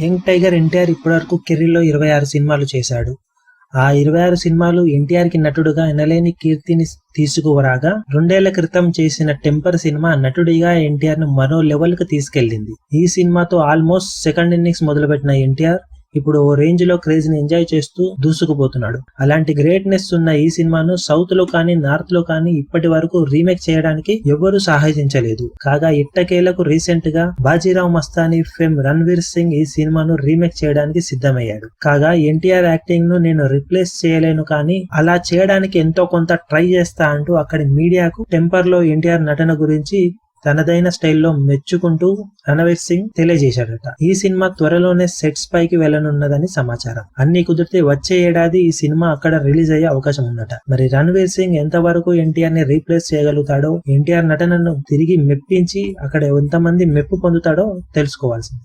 Young tiger NTR ఇప్పటివరకు కెరీర్లో 26 సినిమాలు చేశాడు. ఆ 26 సినిమాలు ఎన్టీఆర్ కి నటుడుగా ఎనలేని కీర్తిని తీసుకురాగా, 2 ఏళ్ల క్రితం చేసిన టెంపర్ సినిమా నటుడిగా ఎన్టీఆర్ ను మరో లెవెల్ కు తీసుకెళ్లింది. ఈ సినిమాతో ఆల్మోస్ట్ సెకండ్ ఇన్నింగ్స్ మొదలుపెట్టిన ఎన్టీఆర్ ఇప్పుడు ఓ రేంజ్ లో క్రేజ్ ని ఎంజాయ్ చేస్తూ దూసుకుపోతున్నాడు. అలాంటి గ్రేట్నెస్ ఉన్న ఈ సినిమాను సౌత్ లో కానీ నార్త్ లో కానీ ఇప్పటి వరకు రీమేక్ చేయడానికి ఎవరూ సాహసించలేదు. కాగా ఎట్టకేలకు రీసెంట్ గా బాజీరావ్ మస్తానీ ఫేమ్ రణ్వీర్ సింగ్ ఈ సినిమాను రీమేక్ చేయడానికి సిద్ధమయ్యాడు. కాగా ఎన్టీఆర్ యాక్టింగ్ ను నేను రిప్లేస్ చేయలేను, కానీ అలా చేయడానికి ఎంతో కొంత ట్రై చేస్తా అంటూ అక్కడి మీడియాకు టెంపర్ లో ఎన్టీఆర్ నటన గురించి తనదైన స్టైల్లో మెచ్చుకుంటూ రణ్వీర్ సింగ్ తెలియజేశాడట. ఈ సినిమా త్వరలోనే సెట్స్ పైకి వెళ్లనున్నదని సమాచారం. అన్ని కుదిరితే వచ్చే ఏడాది ఈ సినిమా అక్కడ రిలీజ్ అయ్యే అవకాశం ఉందట. మరి రణ్వీర్ సింగ్ ఎంతవరకు ఎన్టీఆర్ ని రీప్లేస్ చేయగలుగుతాడో, ఎన్టీఆర్ నటనను తిరిగి మెప్పించి అక్కడ ఎంతమంది మెప్పు పొందుతాడో తెలుసుకోవాల్సింది.